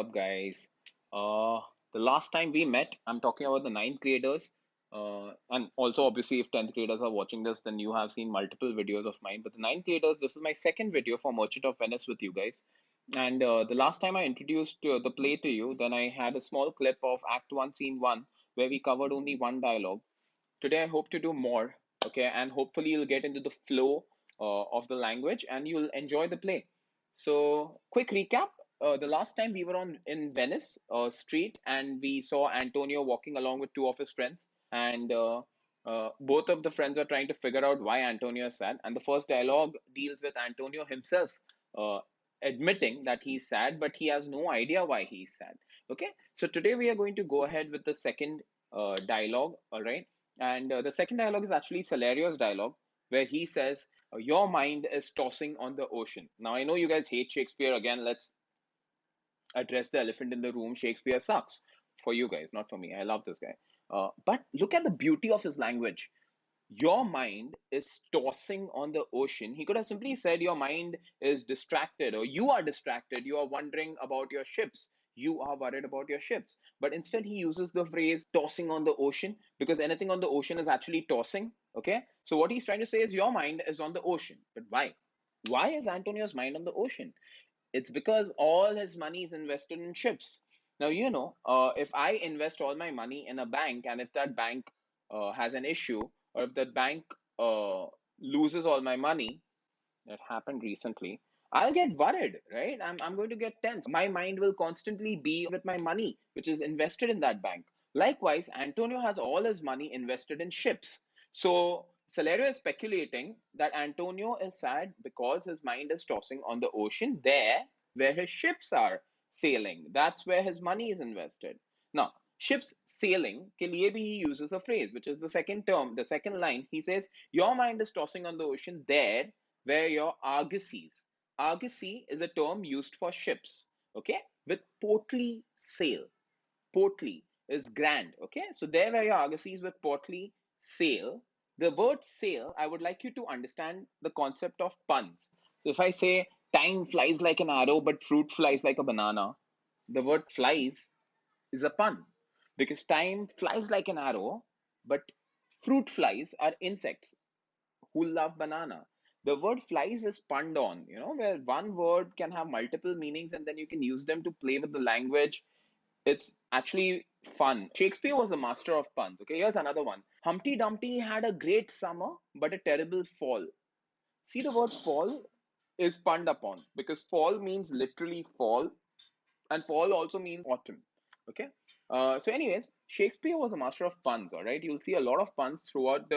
up, guys? The last time we met, I'm talking about the ninth graders. And also, obviously, if 10th graders are watching this, then you have seen multiple videos of mine. But the ninth graders, this is my second video for Merchant of Venice with you guys. And the last time I introduced the play to you, then I had a small clip of Act 1, Scene 1, where we covered only one dialogue. Today, I hope to do more, okay? And hopefully, you'll get into the flow of the language and you'll enjoy the play. So, quick recap. The last time we were on in Venice street and we saw Antonio walking along with two of his friends, and both of the friends are trying to figure out why Antonio is sad. And the first dialogue deals with Antonio himself uh, admitting that he's sad, but he has no idea why he's sad. Okay, so today we are going to go ahead with the second dialogue. All right, and the second dialogue is actually Salario's dialogue, where he says, "Your mind is tossing on the ocean." Now, I know you guys hate Shakespeare. Again, let's address the elephant in the room. Shakespeare sucks for you guys, not for me. I love this guy. But look at the beauty of his language. Your mind is tossing on the ocean. He could have simply said, your mind is distracted, or you are distracted. You are wondering about your ships. You are worried about your ships. But instead, he uses the phrase tossing on the ocean because anything on the ocean is actually tossing. Okay. So, what he's trying to say is, your mind is on the ocean. But why? Why is Antonio's mind on the ocean? It's because all his money is invested in ships. Now, if I invest all my money in a bank and if that bank has an issue, or if that bank uh, loses all my money, that happened recently, I'll get worried, right? I'm going to get tense. My mind will constantly be with my money, which is invested in that bank. Likewise, Antonio has all his money invested in ships. So Salerio is speculating that Antonio is sad because his mind is tossing on the ocean there where his ships are sailing. That's where his money is invested. Now, ships sailing ke liye bhi he uses a phrase, which is the second term, the second line. He says, your mind is tossing on the ocean there where your argosies. Argosy is a term used for ships, okay, with portly sail. Portly is grand, okay. So there where your argosies with portly sail. The word sail, I would like you to understand the concept of puns. So if I say time flies like an arrow, but fruit flies like a banana, the word flies is a pun because time flies like an arrow, but fruit flies are insects who love banana. The word flies is punned on, where one word can have multiple meanings and then you can use them to play with the language. It's actually fun. Shakespeare was a master of puns. Okay, here's another one. Humpty Dumpty had a great summer, but a terrible fall. See, the word fall is punned upon because fall means literally fall, and fall also means autumn. Okay, anyways, Shakespeare was a master of puns. All right, you'll see a lot of puns throughout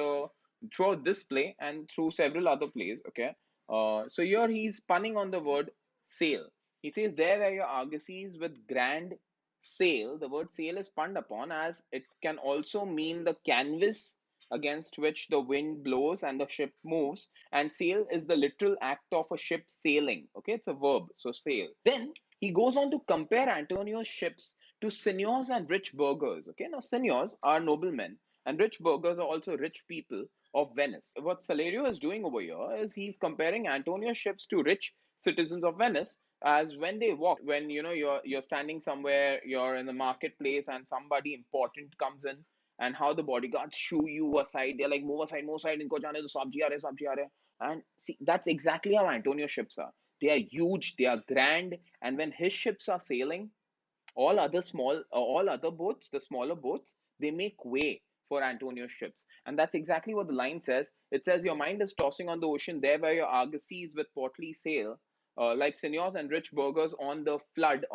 this play and through several other plays. Okay, here he's punning on the word sail. He says, there were your argosies with grand sail. The word sail is punned upon as it can also mean the canvas against which the wind blows and the ship moves, and sail is the literal act of a ship sailing. Okay, it's a verb, so sail. Then he goes on to compare Antonio's ships to seigneurs and rich burghers. Okay, now seigneurs are noblemen, and rich burghers are also rich people of Venice. What Salerio is doing over here is he's comparing Antonio's ships to rich citizens of Venice, as when they walk, when you're standing somewhere, you're in the marketplace, and somebody important comes in, and how the bodyguards shoo you aside. They're like, move aside, inko jaane do, sabji aa rahe. And see, that's exactly how Antonio's ships are. They are huge, they are grand, and when his ships are sailing, all other boats, the smaller boats, they make way for Antonio's ships. And that's exactly what the line says. It says, your mind is tossing on the ocean, there where your argosies with portly sail, like seigneurs and rich burghers on the flood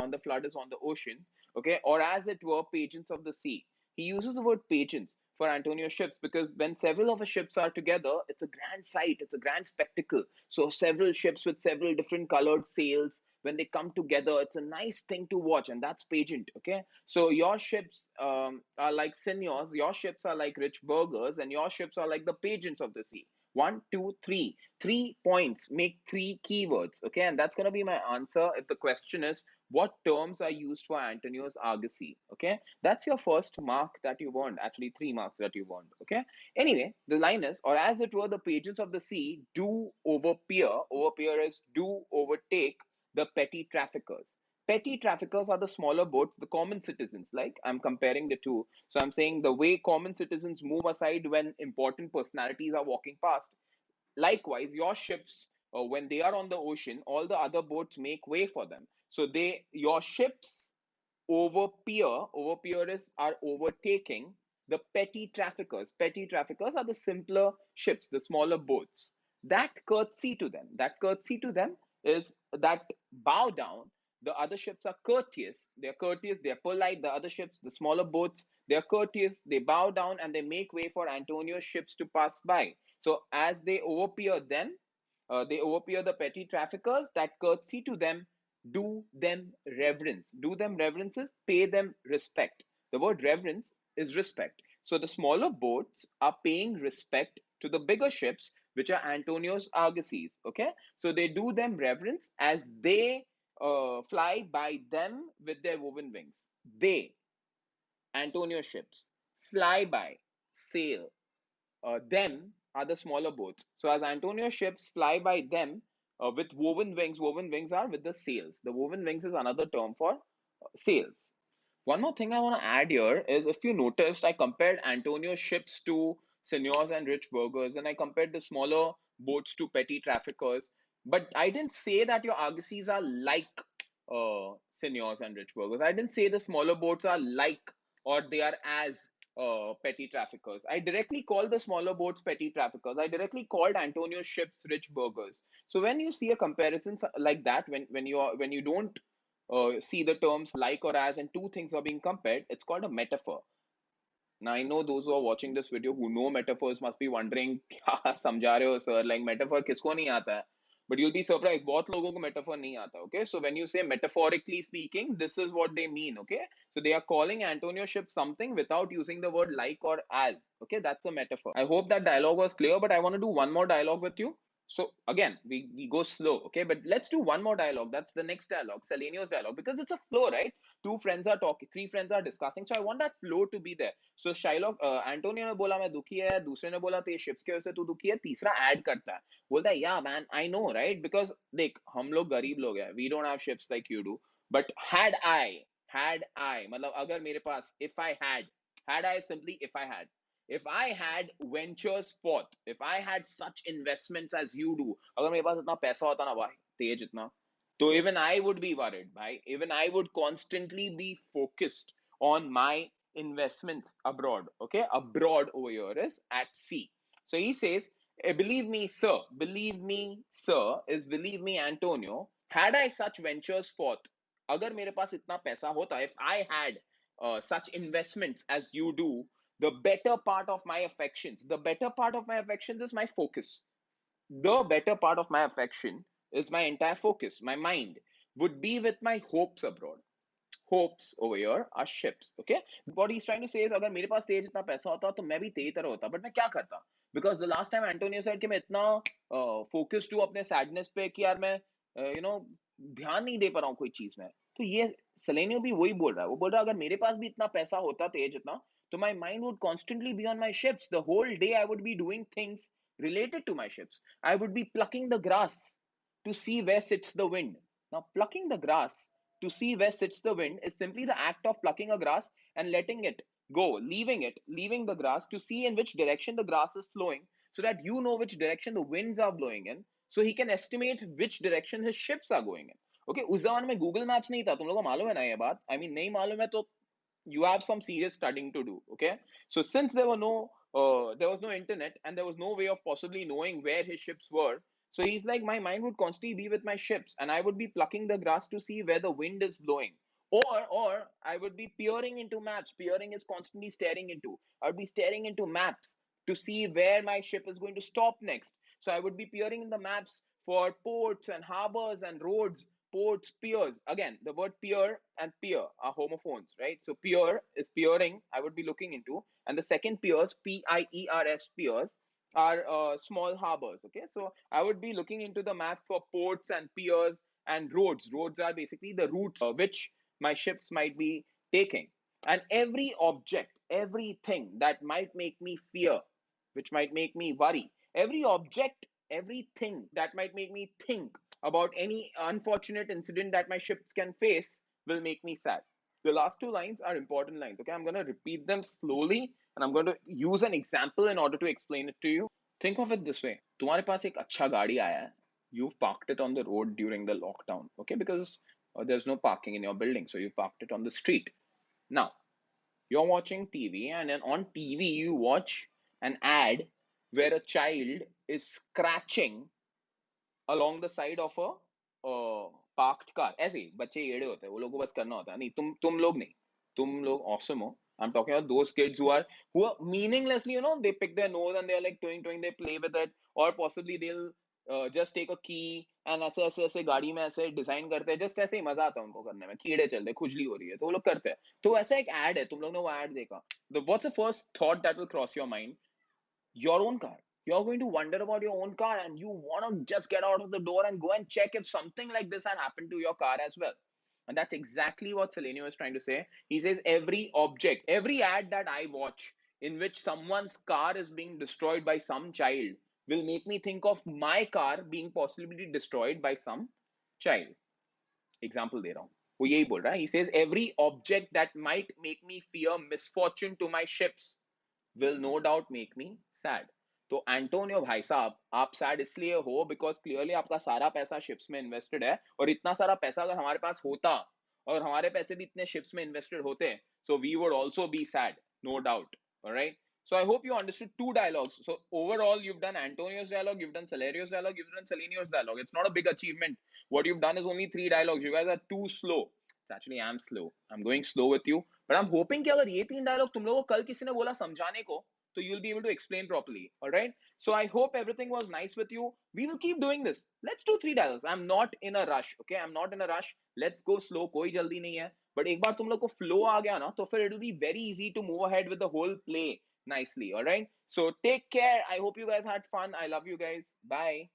is on the ocean, okay, or as it were, pageants of the sea. He uses the word pageants for Antonio's ships because when several of his ships are together, it's a grand sight, it's a grand spectacle. So several ships with several different colored sails, when they come together, it's a nice thing to watch, and that's pageant. Okay, so your ships are like seigneurs, your ships are like rich burghers, and your ships are like the pageants of the sea. One, two, three. 3 points make three keywords. Okay, and that's going to be my answer if the question is, what terms are used for Antonio's argosy? Okay, that's your first mark that you want. Actually, 3 marks that you want. Okay, anyway, the line is, or as it were, the pageants of the sea do overpeer. Overpeer is do overtake the petty traffickers. petty traffickers are the smaller boats, the common citizens. Like I'm comparing the two. So I'm saying the way common citizens move aside when important personalities are walking past. Likewise, your ships, when they are on the ocean, all the other boats make way for them. So your ships overpeers are overtaking the petty traffickers. Petty traffickers are the simpler ships, the smaller boats. That courtesy to them is that bow down. The other ships are courteous. They're courteous, they're polite. The other ships, the smaller boats, they're courteous, they bow down and they make way for Antonio's ships to pass by. So as they overpeer the petty traffickers, that courtesy to them, do them reverence. Do them reverences, pay them respect. The word reverence is respect. So the smaller boats are paying respect to the bigger ships, which are Antonio's argosies. Okay, so they do them reverence as they fly by them with their woven wings. They, Antonio ships, fly by, sail. Them are the smaller boats. So as Antonio ships fly by them with woven wings are with the sails. The woven wings is another term for sails. One more thing I want to add here is if you noticed, I compared Antonio's ships to seigneurs and rich burghers, and I compared the smaller boats to petty traffickers. But I didn't say that your argosies are like seigneurs and rich burghers. I didn't say the smaller boats are like or they are as petty traffickers. I directly called the smaller boats petty traffickers. I directly called Antonio's ships rich burghers. So when you see a comparison like that, when you don't see the terms like or as and two things are being compared, it's called a metaphor. Now I know those who are watching this video who know metaphors must be wondering क्या समझा रहे हो sir, like metaphor किसको नहीं आता है? But you'll be surprised, बहुत लोगों को metaphor नहीं आता. Okay, so when you say metaphorically speaking, this is what they mean. Okay, so they are calling Antonio ship something without using the word like or as. Okay, that's a metaphor. I hope that dialogue was clear, but I want to do one more dialogue with you. So again, we go slow, okay? But let's do one more dialogue. That's the next dialogue, Selenio's dialogue, because it's a flow, right? Two friends are talking, three friends are discussing. So I want that flow to be there. So Shylock, Antonio ने बोला मैं दुखी है, दूसरे ने बोला तेरे ships की वजह से तू दुखी है, तीसरा ऐड करता है, बोलता है या man I know right because देख हम लोग गरीब लोग हैं, we don't have ships like you do, but had I मतलब अगर मेरे पास if I simply if I had ventures forth, if I had such investments as you do, अगर मेरे पास इतना पैसा होता ना भाई तेज इतना, so even I would be worried, bhai. Even I would constantly be focused on my investments abroad. Okay, abroad over here is at sea. So he says, believe me, sir, is believe me, Antonio. Had I such ventures forth, अगर मेरे पास इतना पैसा होता, if I had such investments as you do, the better part of my affections is my focus. The better part of my affection is my entire focus, my mind would be with my hopes abroad. Hopes over here are ships. Okay, what he's trying to say is अगर मेरे पास तेज इतना पैसा होता तो मैं भी तेरी तरह होता, but मैं क्या करता? Because the last time Antonio said कि मैं इतना focused हूँ अपने sadness पे कि यार मैं you know ध्यान नहीं दे पा रहा हूँ कोई चीज में. तो ये सेलेनियो भी वही बोल रहा है. वो बोल रहा है अगर मेरे पास भी इतना पैसा होता तेज इतना, तो my mind would constantly be on my ships. The whole day I would be doing things related to my ships. I would be plucking the grass to see where sits the wind. Now, plucking the grass to see where sits the wind is simply the act of plucking a grass and letting it go, leaving the grass to see in which direction the grass is flowing so that you know which direction the winds are blowing in, so he can estimate which direction his ships are going in. Okay, उस जमाने में Google maps नहीं था, तुम लोगों को मालूम है ना ये बात? I mean नहीं मालूम है तो you have some serious studying to do. Okay, so since there was no internet and there was no way of possibly knowing where his ships were, so he's like my mind would constantly be with my ships and I would be plucking the grass to see where the wind is blowing, or I would be peering into maps. Peering is constantly staring into. I would be staring into maps to see where my ship is going to stop next. So I would be peering in the maps for ports and harbors and roads. Ports, piers. Again, the word pier and pier are homophones, right? So pier is peering, I would be looking into. And the second piers, Piers, piers, are small harbors. Okay, so I would be looking into the map for ports and piers and roads. Roads are basically the routes which my ships might be taking. And every object, everything that might make me fear, which might make me worry, every object, everything that might make me think about any unfortunate incident that my ships can face, will make me sad. The last two lines are important lines. Okay, I'm going to repeat them slowly and I'm going to use an example in order to explain it to you. Think of it this way. तुम्हारे पास एक अच्छा गाड़ी आया है. You've parked it on the road during the lockdown. Okay, because there's no parking in your building, so you parked it on the street. Now, you're watching TV, and then on TV you watch an ad where a child is scratching along the side of a parked car. ऐसे ही बच्चे येड़े होते हैं, वो लोगों को बस करना होता है. नहीं, तुम लोग नहीं, तुम लोग awesome हो. I'm talking about those kids who are meaninglessly, they pick their nose and they're like doing, they play with it, or possibly they'll just take a key and ऐसे ऐसे ऐसे गाड़ी में ऐसे डिजाइन करते हैं. जस्ट ऐसे ही मजा आता है उनको करने में. कीड़े चल रहे, खुजली हो रही है, तो वो लोग करते हैं. तो ऐसा एक एड है, तुम लोग ने वो एड देखा. What's the first thought that will cross your mind? Your own car. You're going to wonder about your own car and you want to just get out of the door and go and check if something like this had happened to your car as well. And that's exactly what Selenio is trying to say. He says every object, every ad that I watch in which someone's car is being destroyed by some child will make me think of my car being possibly destroyed by some child. Example दे रहा हूँ. वो यही बोल रहा है. He says every object that might make me fear misfortune to my ships will no doubt make me sad. तो Antonio भाई साहब, आप सैड इसलिए हो बिकॉज क्लियरली आपका सारा पैसा शिप्स में इन्वेस्टेड है, और इतना सारा पैसा अगर हमारे पास होता और हमारे पैसे भी इतने शिप्स में इन्वेस्टेड होते, so we would also be sad, no doubt. Alright. So I hope you understood two dialogues. So overall, you've done Antonio's dialogue, you've done Salario's dialogue, you've done Selenio's dialogue. It's not a big achievement. What you've done is only three dialogues. You guys are too slow. Actually, I'm slow. I'm going slow with you. But I'm hoping कि अगर ये तीन dialogue तुम लोगों को कल किसी ने बोला समझाने को, so you'll be able to explain properly. All right. So I hope everything was nice with you. We will keep doing this. Let's do three dialogues. I'm not in a rush. Okay. I'm not in a rush. Let's go slow. कोई जल्दी नहीं है. But एक बार तुम लोग को flow आ गया ना, तो फिर it will be very easy to move ahead with the whole play nicely. All right. So take care. I hope you guys had fun. I love you guys. Bye.